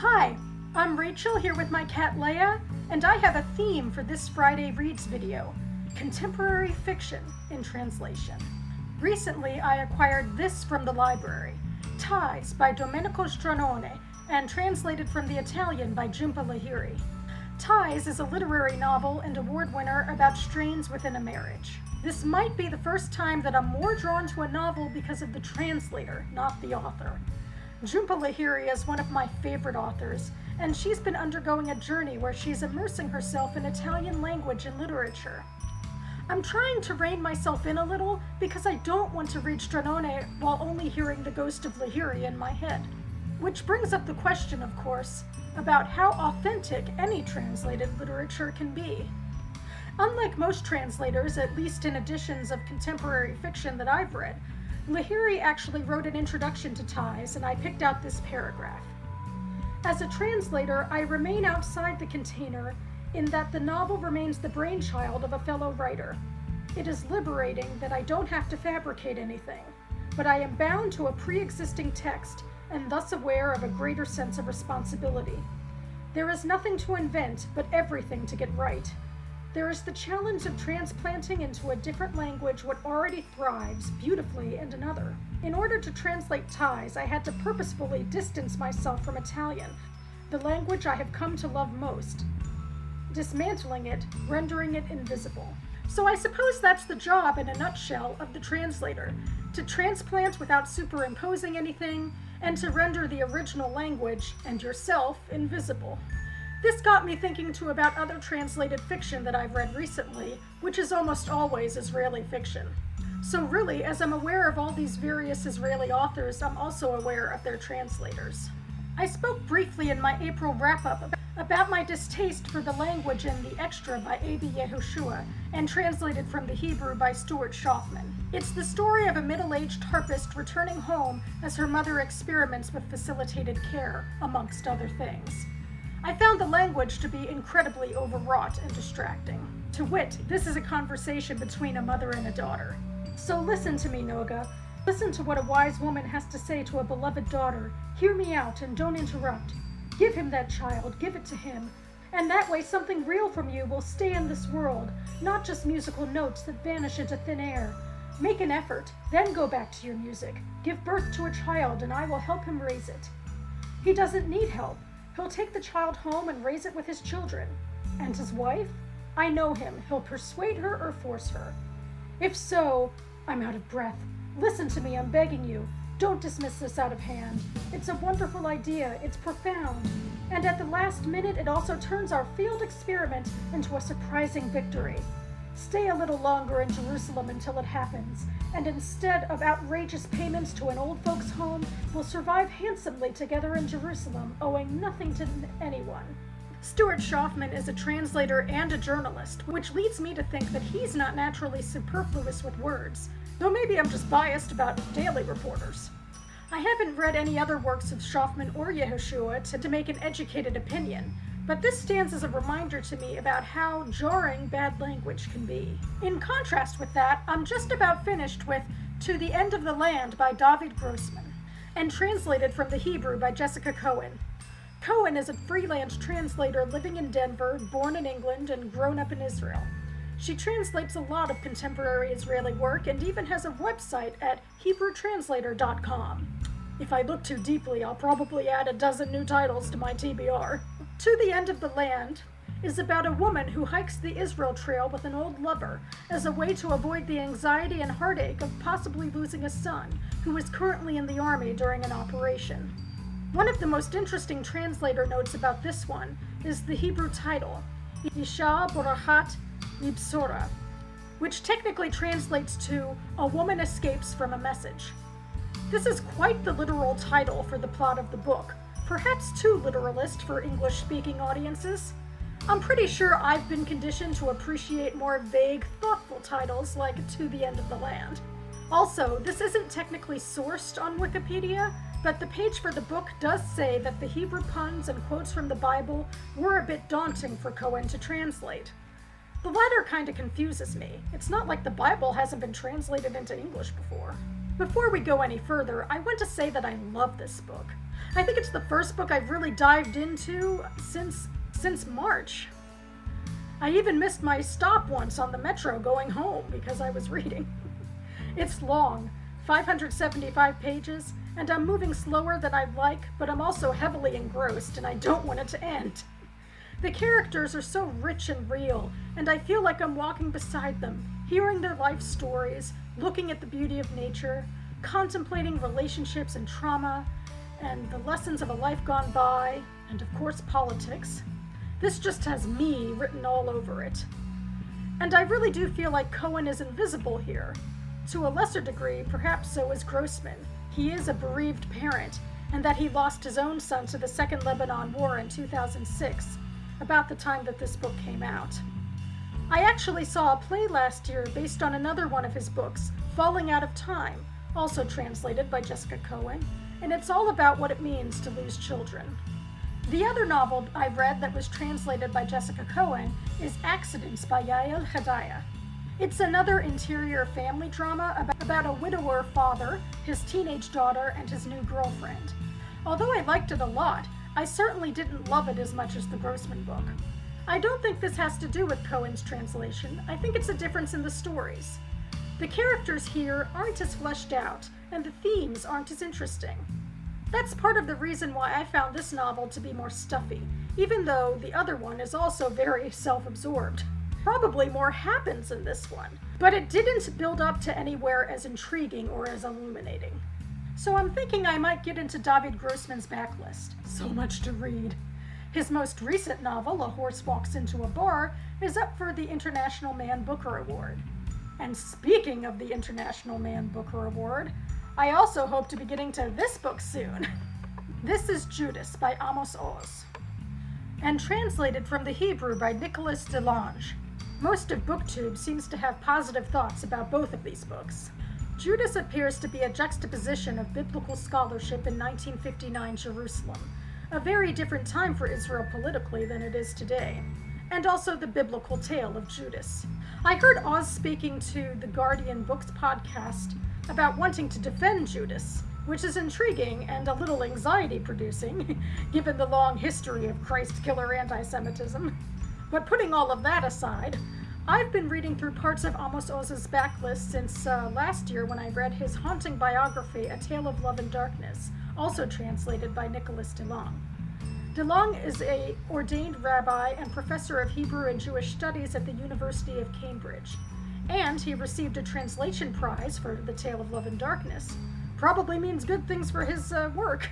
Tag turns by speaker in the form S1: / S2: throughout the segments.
S1: Hi, I'm Rachel here with my cat Leia, and I have a theme for this Friday Reads video, contemporary fiction in translation. Recently, I acquired this from the library, Ties by Domenico Starnone, and translated from the Italian by Jhumpa Lahiri. Ties is a literary novel and award winner about strains within a marriage. This might be the first time that I'm more drawn to a novel because of the translator, not the author. Jhumpa Lahiri is one of my favorite authors, and she's been undergoing a journey where she's immersing herself in Italian language and literature. I'm trying to rein myself in a little because I don't want to read Starnone while only hearing the ghost of Lahiri in my head. Which brings up the question, of course, about how authentic any translated literature can be. Unlike most translators, at least in editions of contemporary fiction that I've read, Lahiri actually wrote an introduction to Ties, and I picked out this paragraph. As a translator, I remain outside the container in that the novel remains the brainchild of a fellow writer. It is liberating that I don't have to fabricate anything, but I am bound to a pre-existing text and thus aware of a greater sense of responsibility. There is nothing to invent, but everything to get right. There is the challenge of transplanting into a different language what already thrives beautifully in another. In order to translate Ties, I had to purposefully distance myself from Italian, the language I have come to love most, dismantling it, rendering it invisible. So I suppose that's the job in a nutshell of the translator, to transplant without superimposing anything, and to render the original language and yourself invisible. This got me thinking too about other translated fiction that I've read recently, which is almost always Israeli fiction. So really, as I'm aware of all these various Israeli authors, I'm also aware of their translators. I spoke briefly in my April wrap-up about my distaste for the language in The Extra by A.B. Yehoshua, and translated from the Hebrew by Stuart Schoffman. It's the story of a middle-aged harpist returning home as her mother experiments with facilitated care, amongst other things. I found the language to be incredibly overwrought and distracting. To wit, this is a conversation between a mother and a daughter. So listen to me, Noga. Listen to what a wise woman has to say to a beloved daughter. Hear me out and don't interrupt. Give him that child, give it to him. And that way something real from you will stay in this world, not just musical notes that vanish into thin air. Make an effort, then go back to your music. Give birth to a child and I will help him raise it. He doesn't need help. He'll take the child home and raise it with his children. And his wife? I know him. He'll persuade her or force her. If so, I'm out of breath. Listen to me, I'm begging you. Don't dismiss this out of hand. It's a wonderful idea. It's profound. And at the last minute, it also turns our failed experiment into a surprising victory. Stay a little longer in Jerusalem until it happens, and instead of outrageous payments to an old folks' home, we'll survive handsomely together in Jerusalem, owing nothing to anyone. Stuart Schoffman is a translator and a journalist, which leads me to think that he's not naturally superfluous with words, though maybe I'm just biased about daily reporters. I haven't read any other works of Schoffman or Yehoshua to make an educated opinion, but this stands as a reminder to me about how jarring bad language can be. In contrast with that, I'm just about finished with To the End of the Land by David Grossman, and translated from the Hebrew by Jessica Cohen. Cohen is a freelance translator living in Denver, born in England, and grown up in Israel. She translates a lot of contemporary Israeli work and even has a website at HebrewTranslator.com. If I look too deeply, I'll probably add a dozen new titles to my TBR. To the End of the Land is about a woman who hikes the Israel Trail with an old lover as a way to avoid the anxiety and heartache of possibly losing a son who is currently in the army during an operation. One of the most interesting translator notes about this one is the Hebrew title, Isha Borachat Mibsora, which technically translates to A Woman Escapes from a Message. This is quite the literal title for the plot of the book, perhaps too literalist for English-speaking audiences. I'm pretty sure I've been conditioned to appreciate more vague, thoughtful titles like To the End of the Land. Also, this isn't technically sourced on Wikipedia, but the page for the book does say that the Hebrew puns and quotes from the Bible were a bit daunting for Cohen to translate. The latter kind of confuses me. It's not like the Bible hasn't been translated into English before. Before we go any further, I want to say that I love this book. I think it's the first book I've really dived into since March. I even missed my stop once on the metro going home because I was reading. It's long, 575 pages, and I'm moving slower than I'd like, but I'm also heavily engrossed and I don't want it to end. The characters are so rich and real, and I feel like I'm walking beside them, hearing their life stories, looking at the beauty of nature, contemplating relationships and trauma, and the lessons of a life gone by, and of course politics. This just has me written all over it. And I really do feel like Cohen is invisible here. To a lesser degree, perhaps so is Grossman. He is a bereaved parent, and that he lost his own son to the Second Lebanon War in 2006, about the time that this book came out. I actually saw a play last year based on another one of his books, Falling Out of Time, also translated by Jessica Cohen, and it's all about what it means to lose children. The other novel I read that was translated by Jessica Cohen is Accidents by Yael Hedaya. It's another interior family drama about a widower father, his teenage daughter, and his new girlfriend. Although I liked it a lot, I certainly didn't love it as much as the Grossman book. I don't think this has to do with Cohen's translation. I think it's a difference in the stories. The characters here aren't as fleshed out, and the themes aren't as interesting. That's part of the reason why I found this novel to be more stuffy, even though the other one is also very self-absorbed. Probably more happens in this one, but it didn't build up to anywhere as intriguing or as illuminating. So I'm thinking I might get into David Grossman's backlist. So much to read. His most recent novel, A Horse Walks Into a Bar, is up for the International Man Booker Award. And speaking of the International Man Booker Award, I also hope to be getting to this book soon. This is Judas by Amos Oz, and translated from the Hebrew by Nicholas de Lange. Most of BookTube seems to have positive thoughts about both of these books. Judas appears to be a juxtaposition of biblical scholarship in 1959 Jerusalem, a very different time for Israel politically than it is today, and also the biblical tale of Judas. I heard Oz speaking to the Guardian Books podcast about wanting to defend Judas, which is intriguing and a little anxiety-producing, given the long history of Christ-killer anti-Semitism. But putting all of that aside, I've been reading through parts of Amos Oz's backlist since last year when I read his haunting biography, A Tale of Love and Darkness, also translated by Nicholas de Lange. De Lange is an ordained rabbi and professor of Hebrew and Jewish studies at the University of Cambridge, and he received a translation prize for The Tale of Love and Darkness. Probably means good things for his work.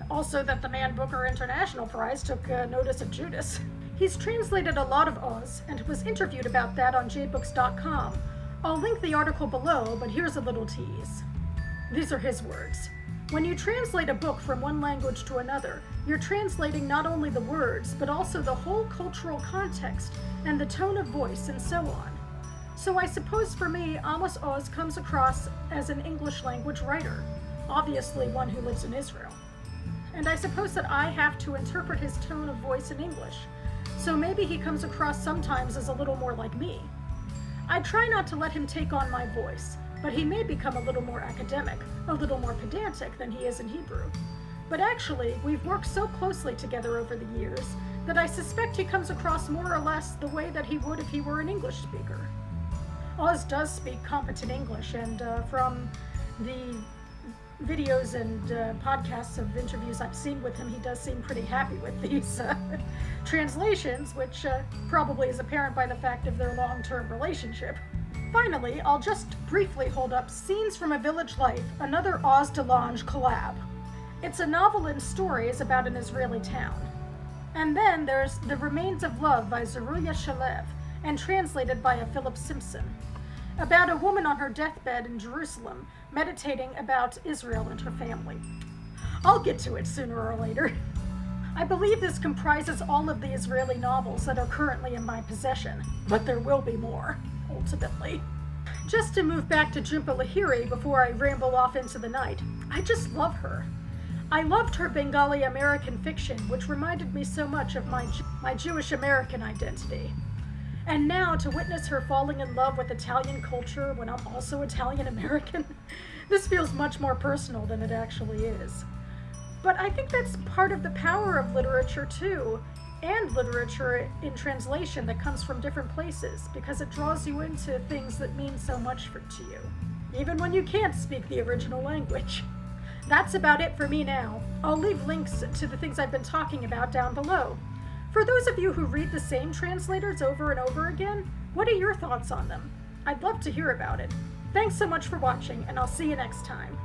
S1: Also that the Man Booker International Prize took notice of Judas. He's translated a lot of Oz and was interviewed about that on jbooks.com. I'll link the article below, but here's a little tease. These are his words. When you translate a book from one language to another, you're translating not only the words, but also the whole cultural context and the tone of voice and so on. So I suppose for me, Amos Oz comes across as an English language writer, obviously one who lives in Israel. And I suppose that I have to interpret his tone of voice in English, so maybe he comes across sometimes as a little more like me. I try not to let him take on my voice, but he may become a little more academic, a little more pedantic than he is in Hebrew. But actually, we've worked so closely together over the years that I suspect he comes across more or less the way that he would if he were an English speaker. Oz does speak competent English, and from the videos and podcasts of interviews I've seen with him, he does seem pretty happy with these translations, which probably is apparent by the fact of their long-term relationship. Finally, I'll just briefly hold up Scenes from a Village Life, another Oz de Lange collab. It's a novel and stories about an Israeli town. And then there's The Remains of Love by Zeruya Shalev, and translated by a Philip Simpson, about a woman on her deathbed in Jerusalem meditating about Israel and her family. I'll get to it sooner or later. I believe this comprises all of the Israeli novels that are currently in my possession, but there will be more, ultimately. Just to move back to Jhumpa Lahiri before I ramble off into the night, I just love her. I loved her Bengali American fiction, which reminded me so much of my Jewish American identity. And now to witness her falling in love with Italian culture when I'm also Italian American, this feels much more personal than it actually is. But I think that's part of the power of literature too, and literature in translation that comes from different places, because it draws you into things that mean so much to you, even when you can't speak the original language. That's about it for me now. I'll leave links to the things I've been talking about down below. For those of you who read the same translators over and over again, what are your thoughts on them? I'd love to hear about it. Thanks so much for watching, and I'll see you next time.